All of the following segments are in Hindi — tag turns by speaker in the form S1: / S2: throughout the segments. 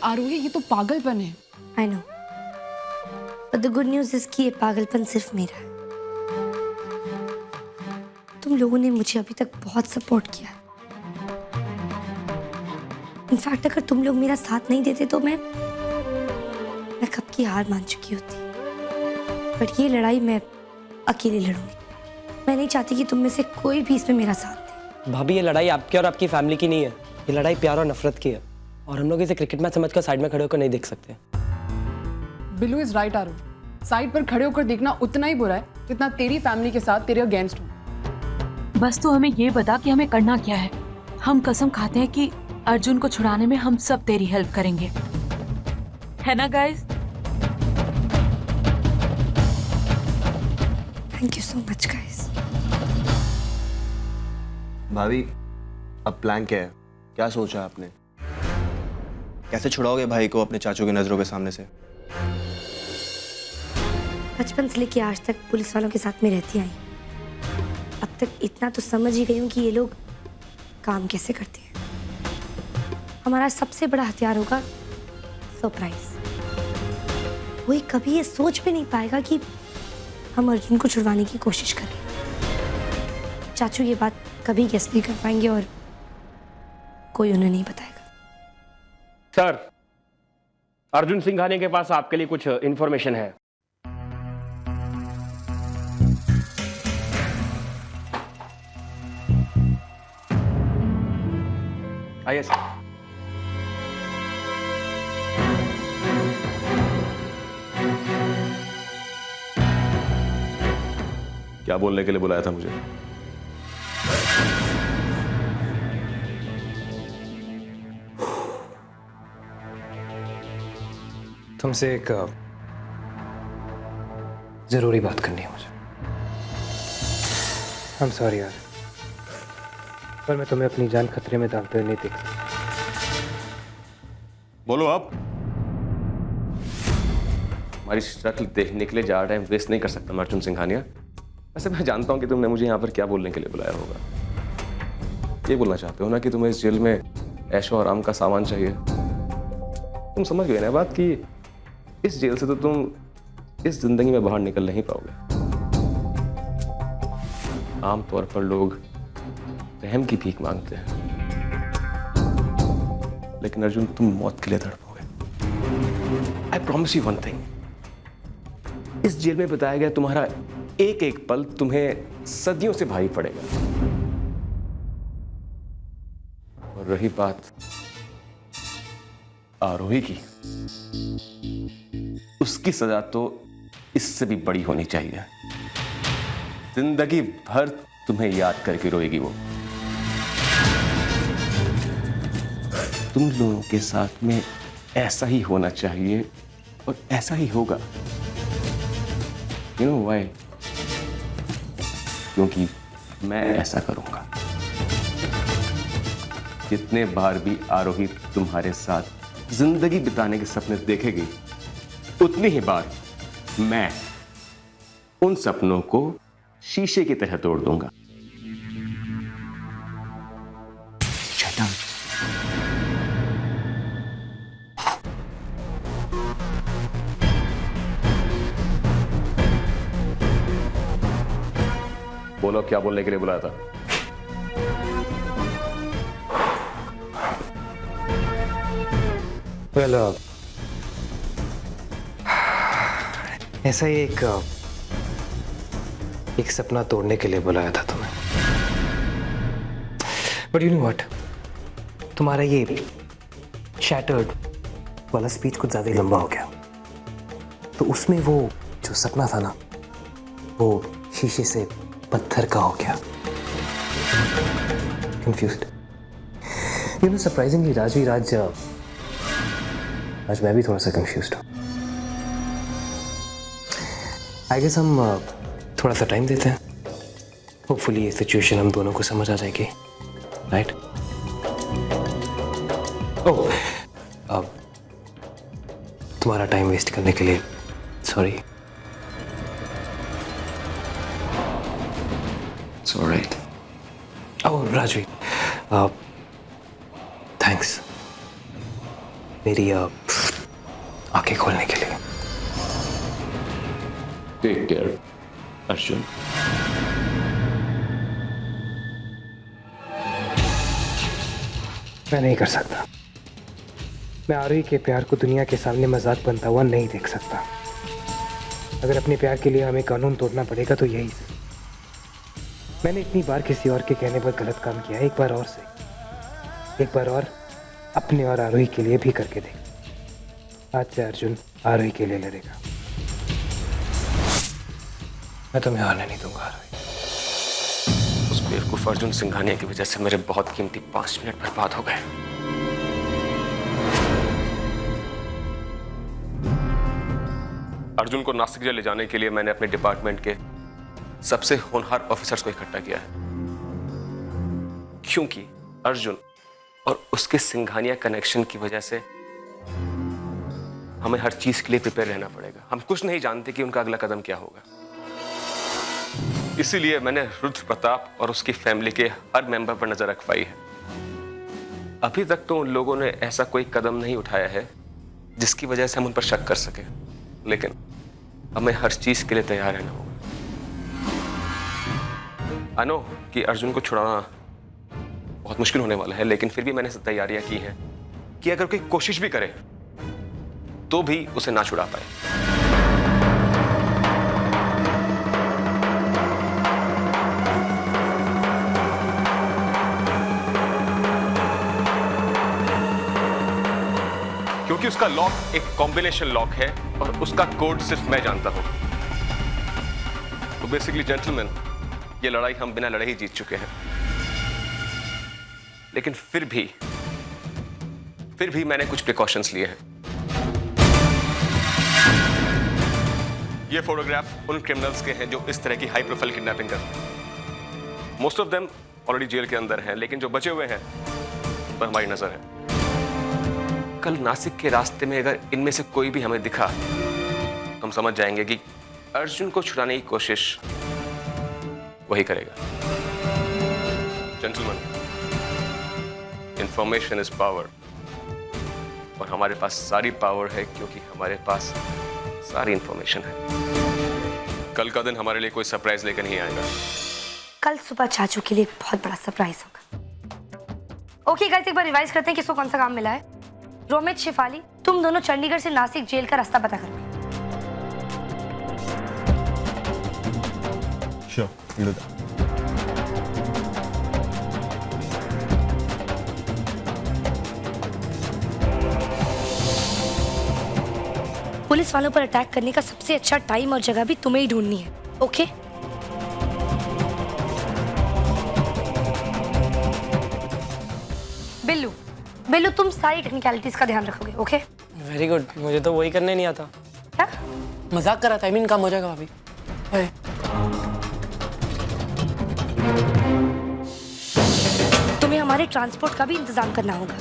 S1: आरोही, ये तो पागलपन है।
S2: I know, but the good news is कि ये पागलपन सिर्फ मेरा है। तुम लोगों ने मुझे अभी तक बहुत सपोर्ट किया। इनफैक्ट अगर तुम लोग मेरा साथ नहीं देते तो मैं कब की हार मान चुकी होती। बट ये लड़ाई मैं अकेले लड़ूंगी। मैं नहीं चाहती कि तुम में से कोई भी इसमें मेरा साथ दे।
S3: भाभी, ये लड़ाई आपकी और आपकी फैमिली की नहीं है, ये लड़ाई प्यार और नफरत की है। और हम लोग इसे क्रिकेट मैच समझकर साइड में खड़े होकर नहीं देख सकते।
S1: Billu is right Aru, side पर खड़े होकर देखना उतना ही बुरा है जितना तेरी फैमिली के साथ तेरे अगेंस्ट हो।
S4: बस तो हमें ये बता कि हमें करना क्या है। हम कसम खाते हैं कि अर्जुन को छुड़ाने में हम सब तेरी हेल्प करेंगे, है ना guys?
S2: Thank you so much guys.
S5: भाभी, अब प्लान क्या है? क्या सोचा आपने? कैसे छुड़ाओगे भाई को अपने चाचू की नजरों के सामने से?
S2: बचपन से लेके आज तक पुलिस वालों के साथ में रहती आई। अब तक इतना तो समझ ही गई हूँ कि ये लोग काम कैसे करते हैं। हमारा सबसे बड़ा हथियार होगा सरप्राइज। कोई कभी ये सोच भी नहीं पाएगा कि हम अर्जुन को छुड़वाने की कोशिश करें। चाचू ये बात कभी गेस नहीं कर पाएंगे और कोई उन्हें नहीं बताएगा।
S6: सर, अर्जुन सिंघानिया के पास आपके लिए कुछ इंफॉर्मेशन है। आइए सर।
S7: क्या बोलने के लिए बुलाया था मुझे?
S8: तुमसे एक जरूरी बात करनी है मुझे। I'm sorry यार, पर मैं तुम्हें अपनी जान खतरे में डालते हुए नहीं देख सकता।
S7: बोलो आप। हमारी शक्ल देखने के लिए ज़्यादा टाइम वेस्ट नहीं कर सकता मैं अर्जुन सिंघानिया। वैसे मैं जानता हूँ कि तुमने मुझे यहाँ पर क्या बोलने के लिए बुलाया होगा। ये बोलना चाहते हो ना कि तुम्हें इस जेल में ऐशो आराम का सामान चाहिए। तुम समझ गए ना बात कि इस जेल से तो तुम इस जिंदगी में बाहर निकल नहीं पाओगे। आमतौर पर लोग रहम की भीख मांगते हैं, लेकिन अर्जुन तुम मौत के लिए तड़पोगे। I promise you one thing, इस जेल में बताया गया तुम्हारा एक एक पल तुम्हें सदियों से भारी पड़ेगा। और रही बात आरोही की, उसकी सजा तो इससे भी बड़ी होनी चाहिए। जिंदगी भर तुम्हें याद करके रोएगी वो। तुम लोगों के साथ में ऐसा ही होना चाहिए और ऐसा ही होगा। You know why? क्योंकि मैं ऐसा करूंगा। जितने बार भी आरोही तुम्हारे साथ जिंदगी बिताने के सपने देखेगी, उतनी ही बार मैं उन सपनों को शीशे की तरह तोड़ दूंगा। शैतान। बोलो, क्या बोलने के लिए बुलाया था?
S8: वेल, ऐसा ही एक सपना तोड़ने के लिए बुलाया था तुम्हें। बट यू नो व्हाट, तुम्हारा ये शैटर्ड वाला स्पीच कुछ ज्यादा ही लंबा हो गया। तो उसमें वो जो सपना था ना, वो शीशे से पत्थर का हो गया। Confused. You know, surprisingly Rajvi, आज मैं भी थोड़ा सा कंफ्यूज्ड हूँ। आई गेस हम थोड़ा सा टाइम देते हैं। होपफुली ये सिचुएशन हम दोनों को समझ आ जाएगी, राइट? ओह, अब तुम्हारा टाइम वेस्ट करने के लिए sorry.
S7: It's all right.
S8: Oh Rajvi, thanks. मेरी आंखें खोलने के लिए।
S7: Take care Arjun.
S8: मैं नहीं कर सकता। मैं आरुही के प्यार को दुनिया के सामने मजाक बनता हुआ नहीं देख सकता। अगर अपने प्यार के लिए हमें कानून तोड़ना पड़ेगा तो यही से। मैंने इतनी बार किसी और के कहने पर गलत काम किया है, एक बार और से, एक बार और अपने और आरुही के लिए भी करके देख। आज से अर्जुन आरुही के लिए लड़ेगा। मैं तुम्हें हारने नहीं दूंगा आरुही।
S7: उस बेवकूफ अर्जुन सिंघानिया की वजह से मेरे बहुत कीमती 5 मिनट बर्बाद हो गए। अर्जुन को नासिक जेल ले जाने के लिए मैंने अपने डिपार्टमेंट के सबसे होनहार ऑफिसर्स को इकट्ठा किया है, क्योंकि अर्जुन और उसके सिंघानिया कनेक्शन की वजह से हमें हर चीज के लिए प्रिपेयर रहना पड़ेगा। हम कुछ नहीं जानते कि उनका अगला कदम क्या होगा। इसीलिए मैंने रुद्र प्रताप और उसकी फैमिली के हर मेंबर पर नजर रखवाई है। अभी तक तो उन लोगों ने ऐसा कोई कदम नहीं उठाया है जिसकी वजह से हम उन पर शक कर सके, लेकिन हमें हर चीज के लिए तैयार रहना होगा। आई नो कि अर्जुन को छुड़ाना बहुत मुश्किल होने वाला है, लेकिन फिर भी मैंने तैयारियां की हैं कि अगर कोई कोशिश भी करे तो भी उसे ना छुड़ा पाए। क्योंकि उसका लॉक एक कॉम्बिनेशन लॉक है और उसका कोड सिर्फ मैं जानता हूं। तो बेसिकली जेंटलमैन, ये लड़ाई हम बिना लड़े ही जीत चुके हैं, लेकिन फिर भी मैंने कुछ प्रिकॉशंस लिए हैं। ये फोटोग्राफ उन क्रिमिनल्स के हैं जो इस तरह की हाई प्रोफाइल किडनैपिंग करते हैं। Most of them already jail के अंदर हैं, लेकिन जो बचे हुए हैं उन पर हमारी नजर है। कल नासिक के रास्ते में अगर इनमें से कोई भी हमें दिखा, हम समझ जाएंगे कि अर्जुन को छुड़ाने की कोशिश वही करेगा। जेंटलमैन, इंफॉर्मेशन इज पावर, और हमारे पास सारी पावर है क्योंकि हमारे पास सारी इंफॉर्मेशन है। कल का दिन हमारे लिए कोई सरप्राइज लेकर नहीं आएगा।
S2: कल सुबह चाचू के लिए एक बहुत बड़ा सरप्राइज होगा। ओके गाइस, एक बार रिवाइज करते हैं किसको कौन सा काम मिला है। रोमित, शिफाली, तुम दोनों चंडीगढ़ से नासिक जेल का रास्ता पता करो।
S5: Sure, we'll do that.
S2: Police वालों पर अटैक करने का सबसे अच्छा टाइम और जगह भी तुम्हें ही ढूंढनी है, ओके? बिल्लू, तुम सारी टेक्निकलिटीज का ध्यान रखोगे, ओके?
S3: Very good. मुझे तो वही करने नहीं आता।
S2: क्या?
S3: मजाक कर रहा था। आई मीन काम हो जाएगा भाभी।
S2: तुम्हें हमारे ट्रांसपोर्ट का भी इंतजाम करना होगा।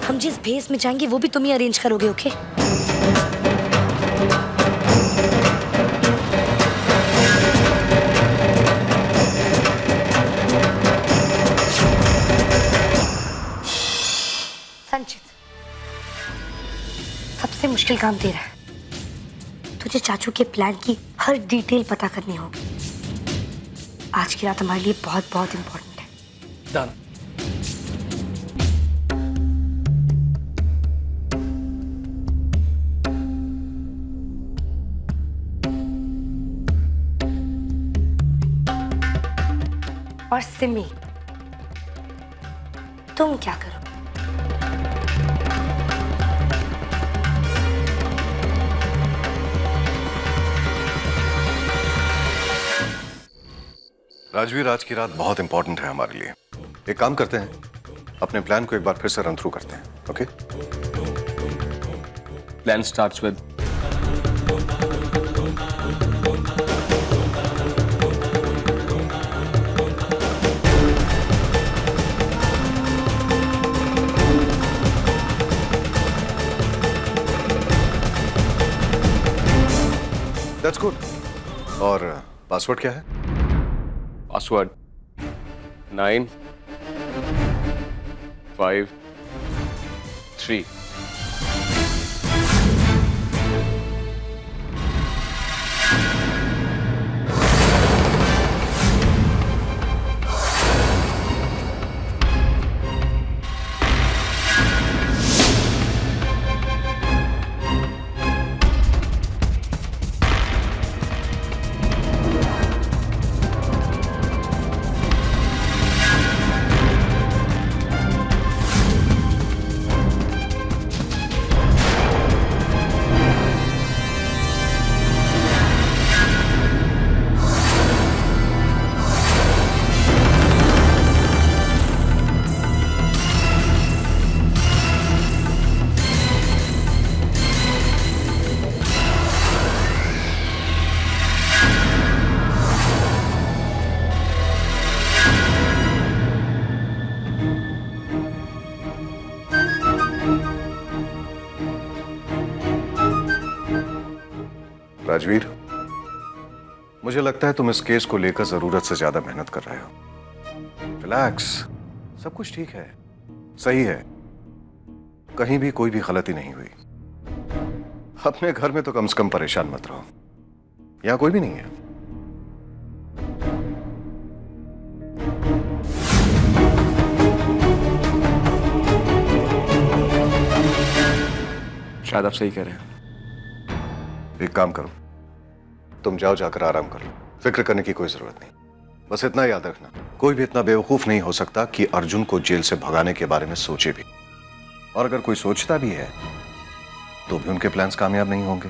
S2: हम जिस भेस में जाएंगे वो भी तुम ही अरेंज करोगे, ओके? संचित, सबसे मुश्किल काम तेरा है। तुझे चाचू के प्लान की हर डिटेल पता करनी होगी। आज की रात हमारे लिए बहुत बहुत इंपॉर्टेंट है।
S3: डन।
S2: और सिमी, तुम क्या करो?
S9: राजवीर, आज की रात बहुत इंपॉर्टेंट है हमारे लिए। एक काम करते हैं, अपने प्लान को एक बार फिर से रन थ्रू करते हैं, okay?
S7: Plan starts with
S9: that's good. और पासवर्ड क्या है?
S7: पासवर्ड 9 5 3।
S9: राजवीर, मुझे लगता है तुम इस केस को लेकर जरूरत से ज्यादा मेहनत कर रहे हो। रिलैक्स, सब कुछ ठीक है, सही है, कहीं भी कोई भी गलती नहीं हुई। अपने घर में तो कम से कम परेशान मत रहो, यहां कोई भी नहीं है।
S7: शायद आप सही कह रहे हैं।
S9: एक काम करो, तुम जाओ, जाकर आराम कर लो, फिक्र करने की कोई जरूरत नहीं। बस इतना याद रखना, कोई भी इतना बेवकूफ नहीं हो सकता कि अर्जुन को जेल से भगाने के बारे में सोचे भी। और अगर कोई सोचता भी है तो भी उनके प्लान्स कामयाब नहीं होंगे।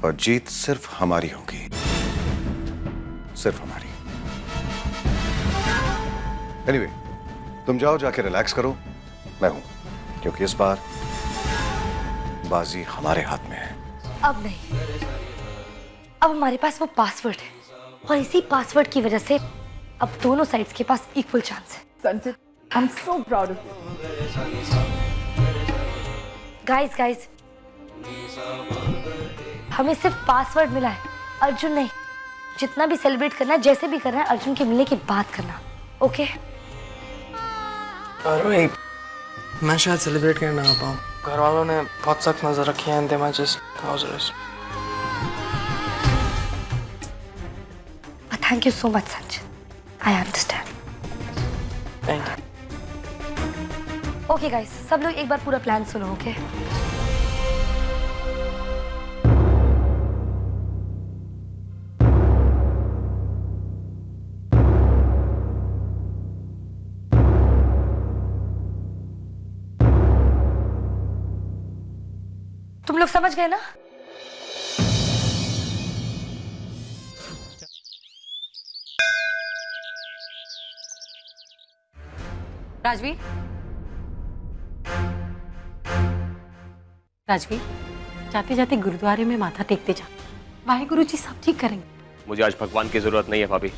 S9: और जीत सिर्फ हमारी होगी, सिर्फ हमारी। एनीवे, तुम जाओ, जाके रिलैक्स करो, मैं हूं, क्योंकि इस बार बाजी हमारे हाथ में है।
S2: अब नहीं, अब हमारे पास वो पासवर्ड है और इसी पासवर्ड की वजह से अब दोनों साइड्स के पास इक्वल चांस है।
S1: संचित, I am so proud of you.
S2: Guys, हमें सिर्फ पासवर्ड मिला है, अर्जुन नहीं। जितना भी सेलिब्रेट करना है, जैसे भी करना है, अर्जुन के मिलने की बात करना, ओके?
S10: अरे मैं शायद सेलिब्रेट करने ना आ पाऊँ। घर वालों ने बहुत सख्त नजर रखी है। They might just cause us.
S2: But thank you so much, Sanjit. I understand.
S10: Thank you.
S2: Okay, guys, सब लोग एक बार पूरा प्लान सुनो, ओके? तुम लोग समझ गए ना?
S11: राजवीर, जाते जाते गुरुद्वारे में माथा टेकते जा। वाहेगुरु जी सब ठीक करेंगे।
S7: मुझे आज भगवान की जरूरत नहीं है भाभी।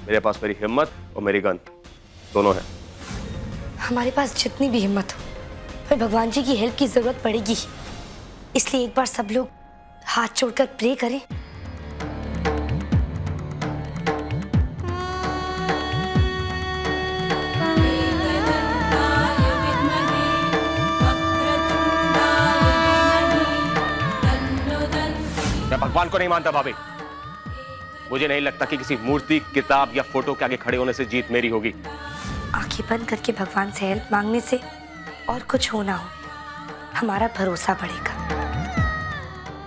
S7: मेरे पास मेरी हिम्मत और मेरी गन दोनों है।
S2: हमारे पास जितनी भी हिम्मत हो, फिर भगवान जी की हेल्प की जरूरत पड़ेगी ही। इसलिए एक बार सब लोग हाथ जोड़कर प्रे करें।
S7: मैं भगवान को नहीं मानता भाभी। मुझे नहीं लगता कि किसी मूर्ति, किताब या फोटो के आगे खड़े होने से जीत मेरी होगी।
S2: आंखें बंद करके भगवान से हेल्प मांगने से और कुछ हो ना हो, हमारा भरोसा बढ़ेगा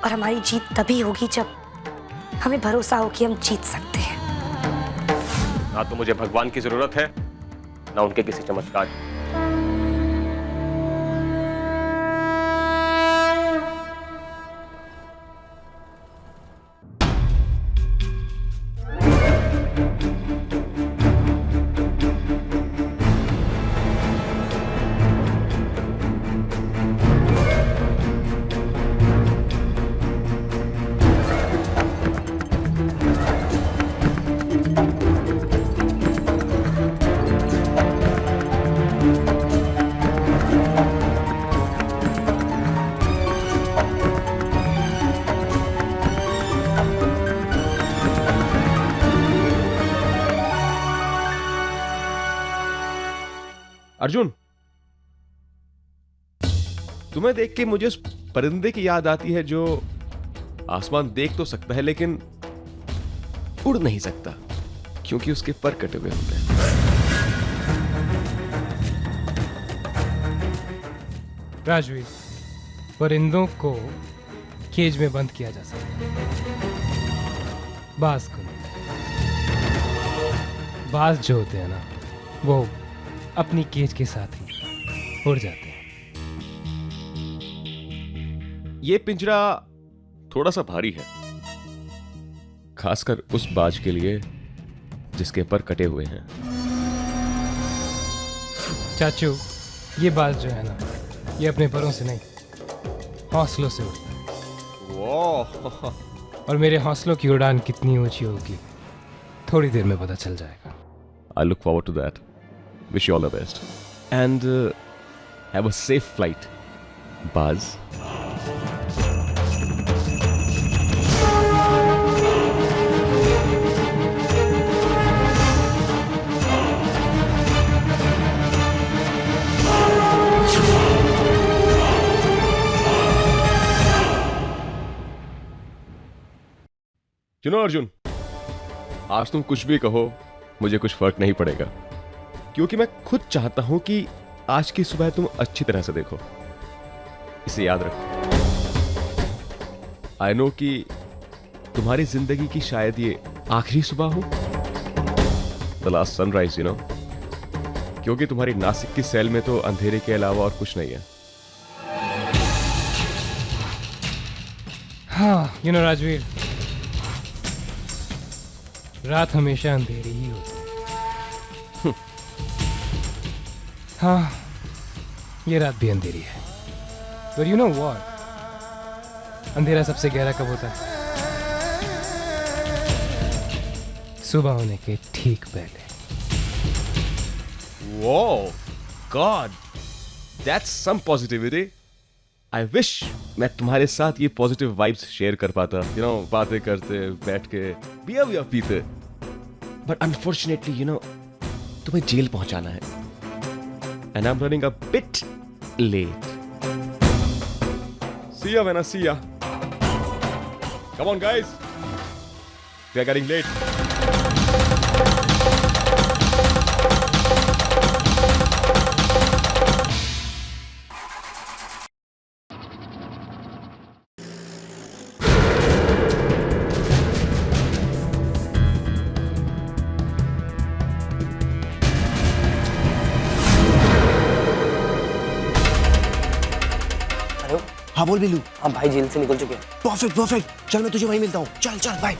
S2: और हमारी जीत तभी होगी जब हमें भरोसा हो कि हम जीत सकते हैं।
S7: ना तो मुझे भगवान की जरूरत है, ना उनके किसी चमत्कार की। अर्जुन, तुम्हें देख के मुझे उस परिंदे की याद आती है जो आसमान देख तो सकता है लेकिन उड़ नहीं सकता क्योंकि उसके पर कटे हुए होते हैं।
S12: राजवीर, परिंदों को केज में बंद किया जा सकता है, बाज को नहीं। बाज जो होते हैं ना, वो अपनी केज के साथ ही उड़ जाते हैं।
S7: ये पिंजरा थोड़ा सा भारी है, खासकर उस बाज के लिए जिसके पर कटे हुए हैं।
S12: चाचू, ये बाज जो है ना, ये अपने परों से नहीं, हौसलों से उड़ता है।
S7: वाह!
S12: और मेरे हौसलों की उड़ान कितनी ऊंची होगी थोड़ी देर में पता चल जाएगा।
S7: I look forward to that. Wish you all the best. And have a safe flight, Buzz. You know, Arjun, आज तुम कुछ भी कहो मुझे कुछ फर्क नहीं पड़ेगा क्योंकि मैं खुद चाहता हूं कि आज की सुबह तुम अच्छी तरह से देखो। इसे याद रखो। आई नो कि तुम्हारी जिंदगी की शायद ये आखिरी सुबह हो, the last sunrise, you know, क्योंकि तुम्हारी नासिक की सेल में तो अंधेरे के अलावा और कुछ नहीं है।
S12: हाँ, यू नो राजवीर, रात हमेशा अंधेरी ही होती है। हाँ, ये रात भी अंधेरी है। But you know what? अंधेरा सबसे गहरा कब होता है? सुबह होने के ठीक पहले।
S7: Wow, God, that's some positivity. I wish मैं तुम्हारे साथ ये पॉजिटिव वाइब्स शेयर कर पाता, you know, बातें करते, बैठ के, बिया पीते। But unfortunately, you know, तुम्हें जेल पहुंचाना है। And I'm running a bit late. See ya when I see ya. Come on, guys. We are getting late.
S3: हाँ बोल बिल्लू। हाँ भाई जेल से निकल चुके हैं। परफेक्ट परफेक्ट, चल मैं तुझे वहीं मिलता हूँ। चल चल बाय।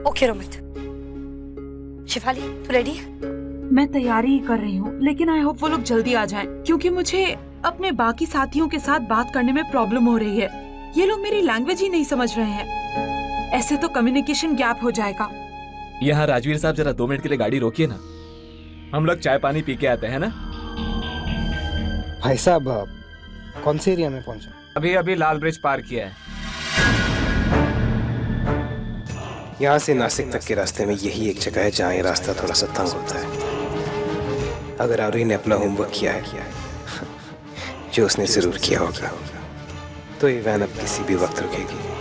S2: ओके रोमित। शिफाली, तू रेडी है?
S4: मैं तैयारी ही कर रही हूँ, लेकिन आई होप वो लोग जल्दी आ जाएं, क्योंकि मुझे अपने बाकी साथियों के साथ बात करने में प्रॉब्लम हो रही है। ये लोग मेरी लैंग्वेज ही नहीं समझ रहे हैं। ऐसे तो कम्युनिकेशन गैप हो जाएगा।
S13: यहाँ राजवीर साहब, जरा 2 मिनट के लिए गाड़ी रोकिए ना, हम लोग चाय पानी पी के आते हैं ना।
S8: भाई साहब, कौन से एरिया में पहुंचे?
S13: अभी अभी लाल ब्रिज पार किया है।
S8: यहाँ से नासिक तक के रास्ते में यही एक जगह है जहाँ ये रास्ता थोड़ा सा तंग होता है। अगर आरोही ने अपना होमवर्क किया है, जो उसने जरूर किया होगा, तो ये वैन अब किसी भी वक्त रुकेगी।